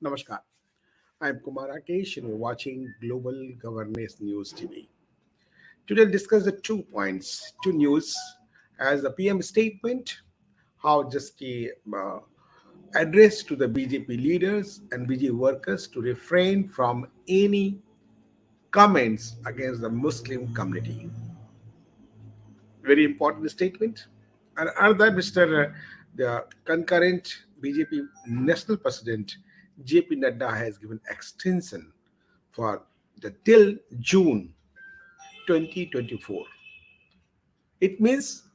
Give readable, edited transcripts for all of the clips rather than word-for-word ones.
Namaskar. I'm Kumar Rakesh and you're watching Global Governance News TV. Today we'll discuss the 2 points, two news as the PM statement, how just the address to the BJP leaders and BJP workers to refrain from any comments against the Muslim community. Very important statement. And another, the concurrent BJP National President JP Nadda has given extension for the till June 2024. It means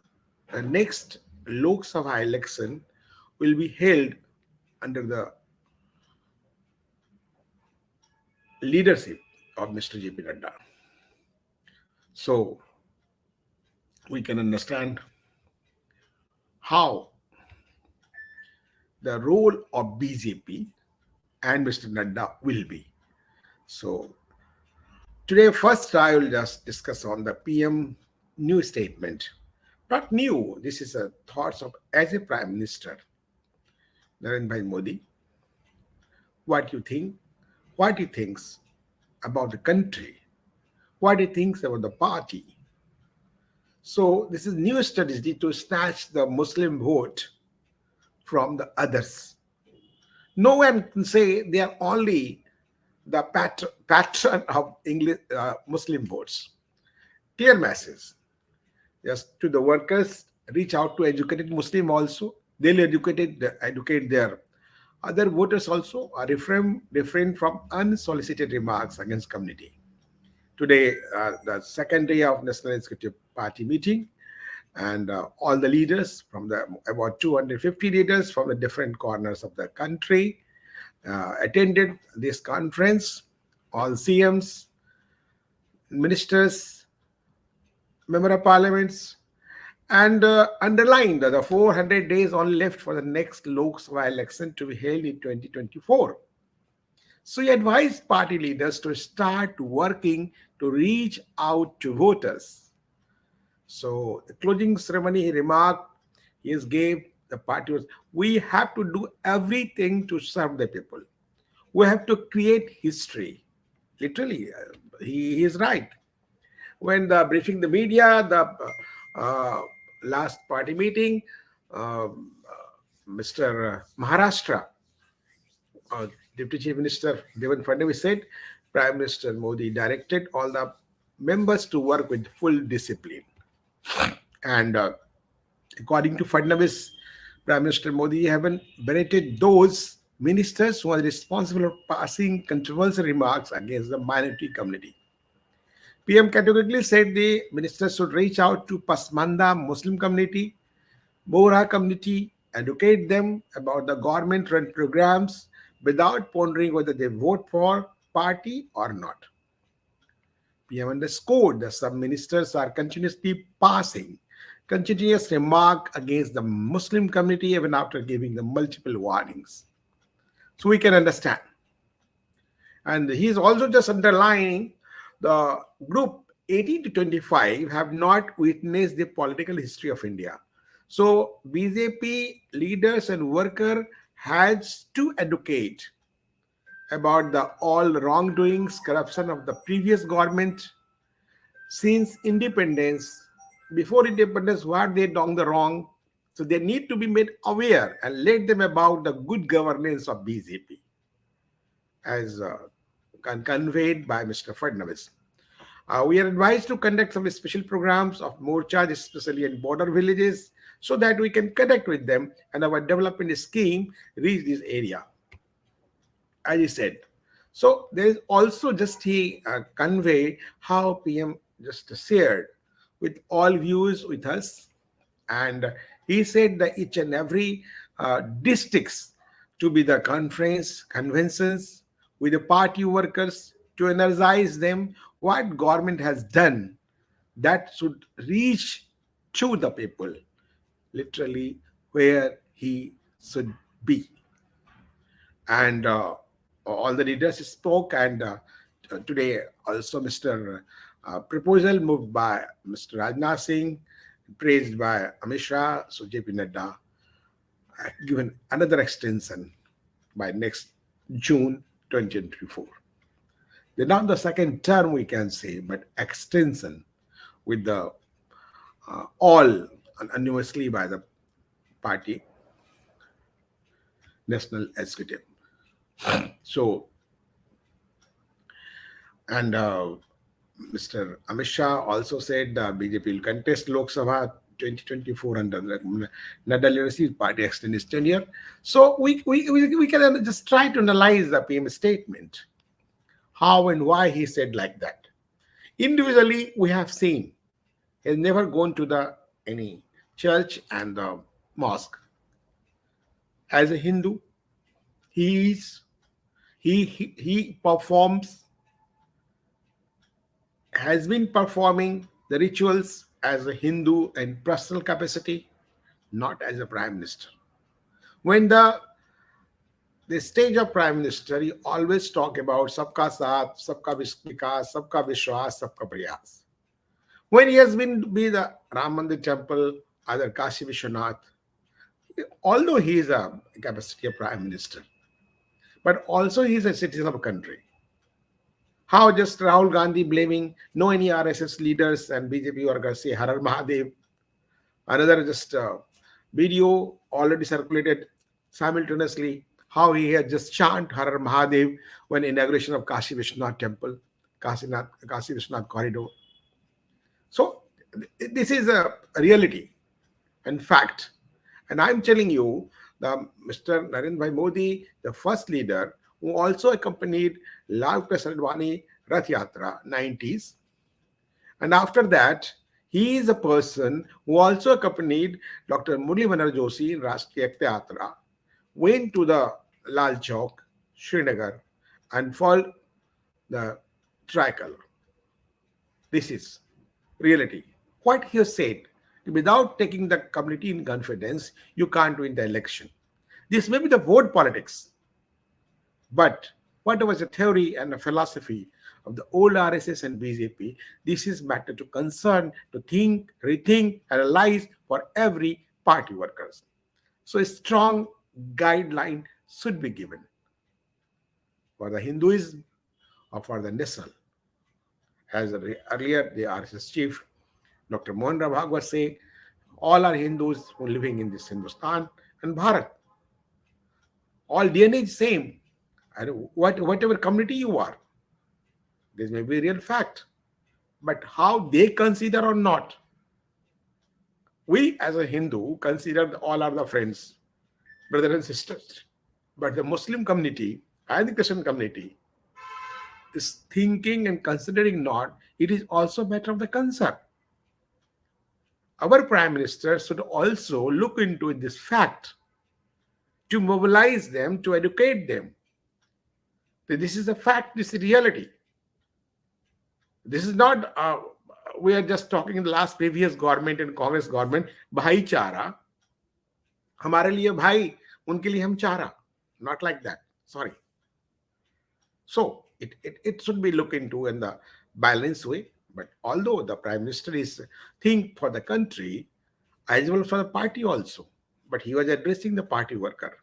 the next Lok Sabha election will be held under the leadership of Mr. JP Nadda. So we can understand how the role of BJP and Mr. Nadda will be. So today, first I will just discuss on the PM new statement. Not new, this is a thoughts of as a Prime Minister, Narendra Bhai Modi. What you think, what he thinks about the country, what he thinks about the party. So this is new strategy to snatch the Muslim vote from the others. No one can say they are only the patron of English Muslim votes. Clear message. Just to the workers, reach out to educated Muslim also. They'll educate their other voters also, or refrain from unsolicited remarks against community. Today, the second day of National Executive Party meeting, and all the leaders from the about 250 leaders from the different corners of the country attended this conference. All CMs, ministers, member of parliaments, and underlined that the 400 days only left for the next Lok Sabha election to be held in 2024. So he advised party leaders to start working to reach out to voters. So the closing ceremony, he remarked, he gave the party was, we have to do everything to serve the people. We have to create history. Literally, he is right. When the briefing the media, the last party meeting, Mr. Maharashtra, Deputy Chief Minister Devan Fadnavis said, Prime Minister Modi directed all the members to work with full discipline. And according to Fadnavis, Prime Minister Modi haven't berated those ministers who are responsible for passing controversial remarks against the minority community. PM categorically said the ministers should reach out to Pasmanda Muslim community, Bohra community, educate them about the government-run programs without pondering whether they vote for party or not. PM underscored that some ministers are continuously passing continuous remark against the Muslim community even after giving them multiple warnings. So we can understand. And he is also just underlining the group 18 to 25 have not witnessed the political history of India. So BJP leaders and worker has to educate about the all wrongdoings, corruption of the previous government since independence. Before independence, what they done the wrong. So they need to be made aware and let them about the good governance of BJP as conveyed by Mr. Fadnavis. We are advised to conduct some special programs of morchas, especially in border villages, so that we can connect with them and our development scheme reach this area, as he said. So there is also just he convey how PM just shared with all views with us, and he said that each and every districts to be the conventions with the party workers to energize them what government has done that should reach to the people literally where he should be. And all the leaders spoke, and today also Mr. Proposal moved by Mr. Rajnath Singh, praised by Amit Shah, so JP Nadda given another extension by next June 2024. They're not the second term, we can say, but extension with the all unanimously by the party national executive. So, and Mr. Amit Shah also said BJP will contest Lok Sabha 2024 under the Nadal University party extend his tenure. So we can just try to analyze the PM statement, how and why he said like that. Individually, we have seen he has never gone to the any church and the mosque. As a Hindu, he is he performs, has been performing the rituals as a Hindu in personal capacity, not as a prime minister. When the stage of prime minister, he always talk about sabka saath, sabka vikas, sabka vishwas, sabka prayas. When he has been to be the Ram Mandir temple, other Kashi Vishwanath, although he is a capacity of prime minister, but also he is a citizen of a country. How just Rahul Gandhi blaming no any RSS leaders and BJP workers say Harar Mahadev. Another just video already circulated simultaneously how he had just chant Harar Mahadev when inauguration of Kashi Vishwanath temple, Kashi Vishwanath corridor. So this is a reality and fact. And I'm telling you, the Mr. Narendra Bhai Modi, the first leader who also accompanied Lal Krishna Advani Rath Yatra 90s. And after that, he is a person who also accompanied Dr. Murli Manohar Joshi in Rashtriya Ekta Yatra, went to the Lal Chowk, Srinagar, and followed the tricolor. This is reality. What he has said, without taking the community in confidence, you can't win the election. This may be the vote politics, but what was the theory and the philosophy of the old RSS and BJP, this is matter to concern, to think, rethink, analyze for every party workers. So a strong guideline should be given for the Hinduism or for the national. As earlier, the RSS chief, Dr. Mohan Rao was saying, all are Hindus who are living in this Hindustan and Bharat. All DNA is same. And whatever community you are, this may be a real fact. But how they consider or not, we as a Hindu consider all are the friends, brothers and sisters. But the Muslim community and the Christian community is thinking and considering not, it is also a matter of the concern. Our Prime Minister should also look into this fact to mobilize them, to educate them. This is a fact, this is reality. This is not, we are just talking in the last previous government and Congress government, भाईचारा, हमारे लिए भाई, उनके लिए हम चारा. Not like that. Sorry. So it should be looked into in the balanced way. But although the Prime Minister is think for the country, as well for the party also, but he was addressing the party worker.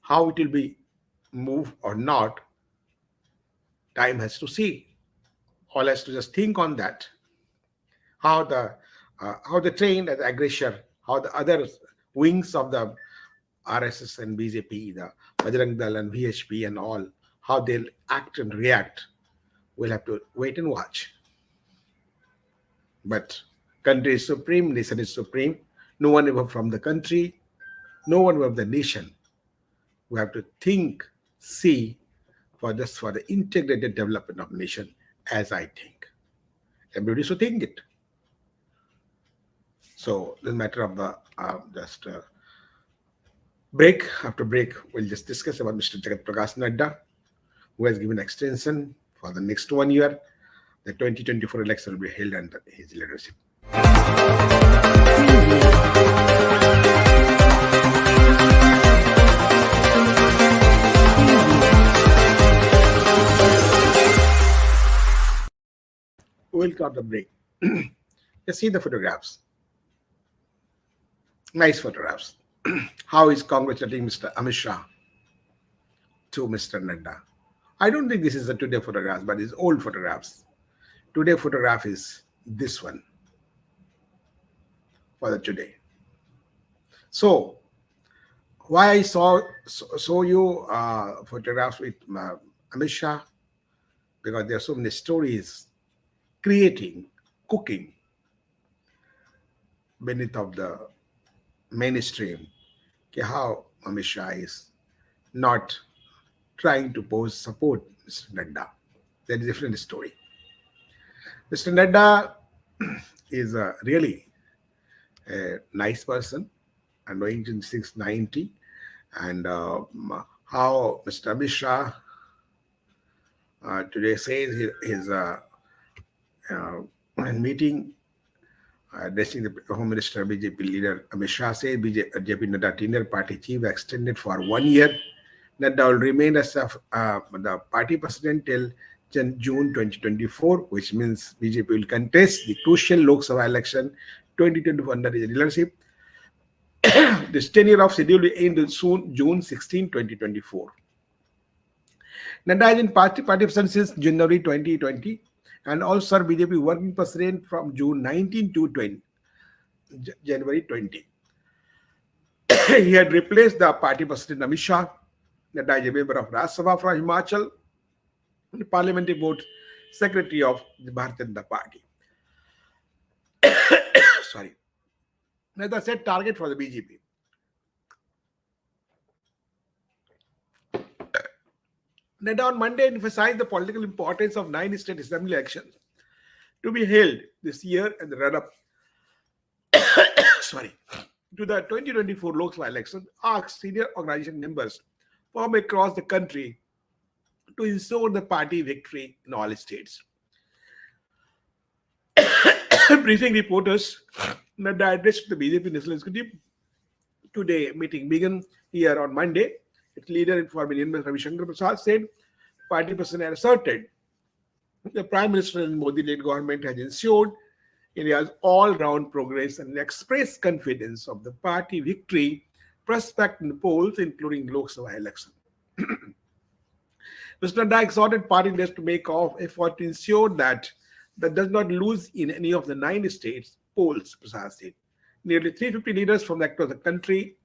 How it will be moved or not, time has to see. All has to just think on that. How the train as aggressor, how the other wings of the RSS and BJP, the Bajrang Dal and VHP and all, how they'll act and react. We'll have to wait and watch. But country is supreme, nation is supreme. No one ever from the country, no one of the nation. We have to think, see, for the integrated development of nation, as I think. Everybody should think it. So the matter of the just break. After break, we'll just discuss about Mr. Jagat Prakash Nadda, who has given extension for the next 1 year. The 2024 election will be held under his leadership. We'll cut the break. Just see the photographs. Nice photographs. How is congratulating Mr. Amit Shah to Mr. Nadda. I don't think this is the today photographs, but it's old photographs. Today photograph is this one for the today. So why I saw you photographs with Amit Shah, because there are so many stories creating, cooking beneath of the mainstream. Okay, how Amit Shah is not trying to pose support Mr. Nadda. That is a different story. Mr. Nadda is really a nice person and going in 690, and how Mr. Amit Shah today says his meeting addressing the Home Minister BJP leader Amit Shah said BJP Nadda tenure party chief extended for 1 year. Nadda will remain as the party president till June 2024, which means BJP will contest the crucial Lok Sabha election 2024 under his leadership. This tenure of schedule will end soon, June 16, 2024. Nadda has been party president since January 2020 and also served BJP working president from June 19 to January 20. He had replaced the party president Amit Shah. Nadda is a member of Rajya Sabha from Himachal, the parliamentary board secretary of the Bharatiya Janata Party. Sorry. Nadda set target for the BJP. Nadda on Monday emphasized the political importance of 9 state assembly elections to be held this year and the run-up to the 2024 Lok Sabha election, asked senior organization members from across the country to ensure the party victory in all states. Briefing reporters, Nadda addressed the BJP National Executive today. Meeting began here on Monday. Its leader in Foreign Minister Ravi Shankar Prasad said party president asserted the Prime Minister and Modi-led government has ensured India's all-round progress and expressed confidence of the party victory prospect in the polls, including Lok Sabha election. Mr. Nadda exhorted party leaders to make all effort to ensure that does not lose in any of the 9 states polls, Prasad said. Nearly 350 leaders from across the country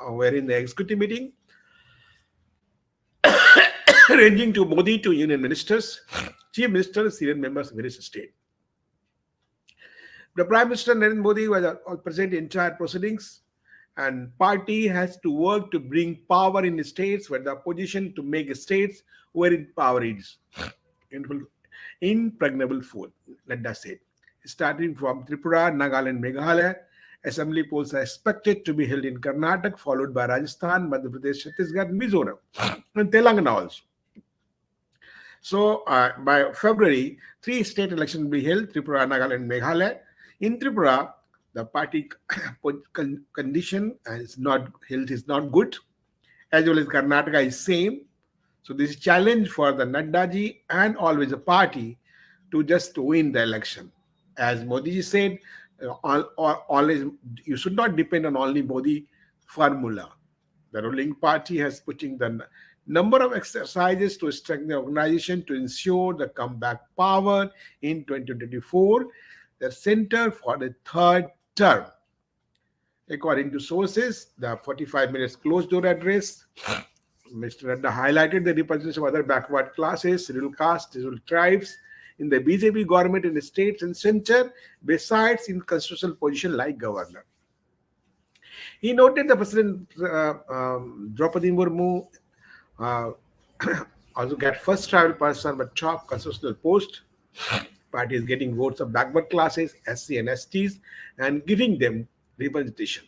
were in the executive meeting, ranging to Modi to union ministers, chief ministers, senior members of various states. The Prime Minister Narendra Modi was present in entire proceedings, and party has to work to bring power in states where the opposition to make states where in power is impregnable foe, Nadda said. Starting from Tripura, Nagaland, Meghalaya, assembly polls are expected to be held in Karnataka, followed by Rajasthan, Madhya Pradesh, Chhattisgarh, Mizoram, and Telangana also. So by February, 3 state elections will be held: Tripura, Nagaland, Meghalaya. In Tripura, the party condition is not good, as well as Karnataka is same. So this is challenge for the Naddaji and always a party to just win the election. As Modi said, always you should not depend on only Modi formula. The ruling party has putting the number of exercises to strengthen the organization to ensure the comeback power in 2024, the center for the third term. According to sources, the 45 minutes closed door address, Mr. Nadda highlighted the representation of other backward classes, scheduled castes, scheduled tribes in the BJP government in the states and center, besides in constitutional position like governor. He noted the President Draupadi Murmu also got first travel person but top constitutional post. Party is getting votes of backward classes, SC and STs, and giving them representation.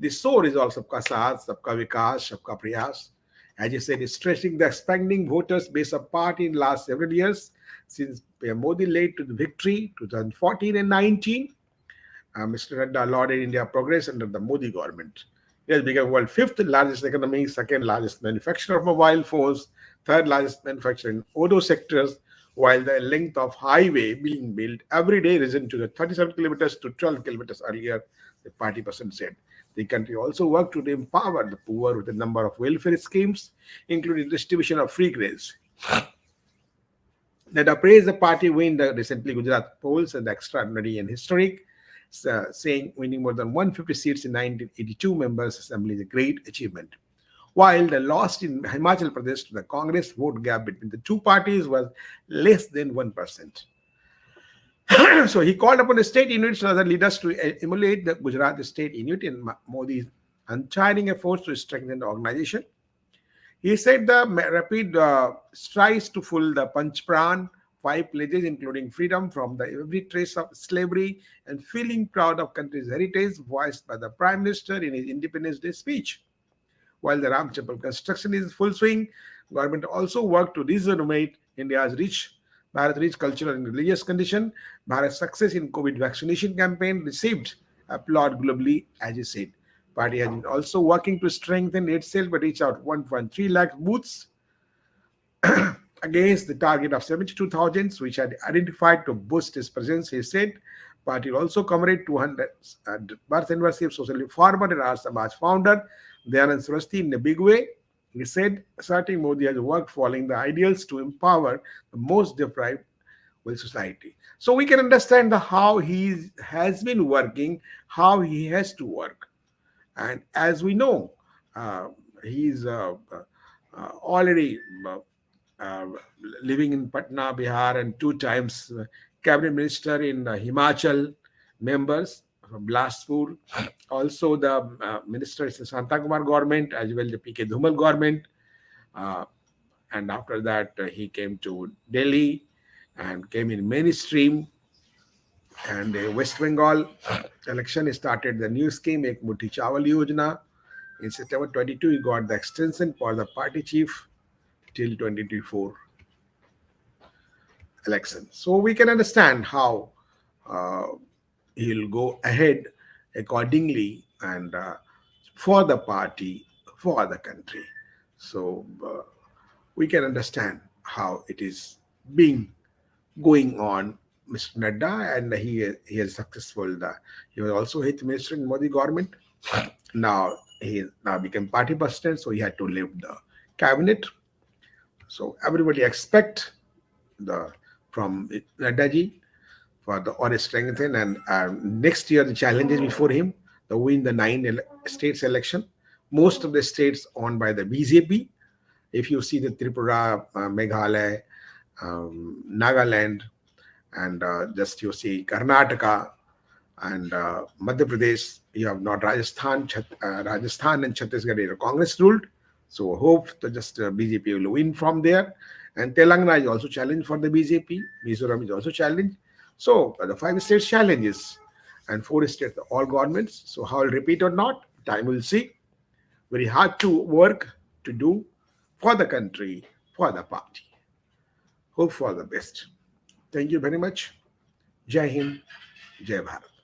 The soul is also Sabka Saath, Sabka Vikas, Sabka Prayas. As he said, is stressing the expanding voters base of party in the last several years since Modi led to the victory 2014 and 19. Mr. Nadda lauded India progress under the Modi government. It has become world 5th largest economy, 2nd largest manufacturer of mobile phones, 3rd largest manufacturer in auto sectors, while the length of highway being built every day risen to the 37 kilometers to 12 kilometers earlier. the party person said. The country also worked to empower the poor with a number of welfare schemes, including distribution of free grains. That appraised the party win the recently Gujarat polls and the extraordinary and historic, saying winning more than 150 seats in 1982 members assembly is a great achievement. While the loss in Himachal Pradesh to the Congress vote gap between the two parties was less than 1%. So he called upon the state units and other leaders to emulate the Gujarat state unit in Modi's untiring efforts to strengthen the organization. He said the rapid strides to full the Panch Pran, five pledges including freedom from the every trace of slavery and feeling proud of country's heritage voiced by the Prime Minister in his Independence Day speech. While the Ram Temple construction is in full swing, government also worked to rejuvenate India's rich cultural and religious condition. Bharat's success in COVID vaccination campaign received applaud globally, as he said. Party has been also working to strengthen itself but reach out 1.3 lakh booths against the target of 72,000, which had identified to boost his presence. He said, party will also commemorate 200 birth anniversary of social reformer and our Samaj founder, Dayanand Saraswati, in a big way. He said, asserting Modi has worked following the ideals to empower the most deprived with society. So we can understand how he has been working, how he has to work. And as we know, he's already uh, living in Patna, Bihar, and two times cabinet minister in Himachal members from Bilaspur. Also, the ministers in Santa Kumar government as well the PK Dhumal government. Uh, and after that, he came to Delhi and came in mainstream. And West Bengal election started the new scheme, Ek Muthi Chawal Yojana. In September 22, he got the extension for the party chief till 2024 election. So we can understand how uh, he'll go ahead accordingly and for the party, for the country. So we can understand how it is being going on, Mr. Nadda, and he is successful. He was also health minister in Modi government. Now he now became party president, so he had to leave the cabinet. So everybody expect the from Naddaji for the honest strengthen and next year the challenges before him to win the states election. Most of the states owned by the BJP. If you see the Tripura, Meghalaya, Nagaland, and just you see Karnataka and Madhya Pradesh, you have not Rajasthan, Rajasthan and Chhattisgarh are Congress ruled. So hope that just BJP will win from there. And Telangana is also challenged for the BJP. Mizoram is also challenged. So the five states challenges and four states all governments. So how I'll repeat or not, time will see. Very hard to work to do for the country, for the party. Hope for the best. Thank you very much. Jai Hind, Jai Bharat.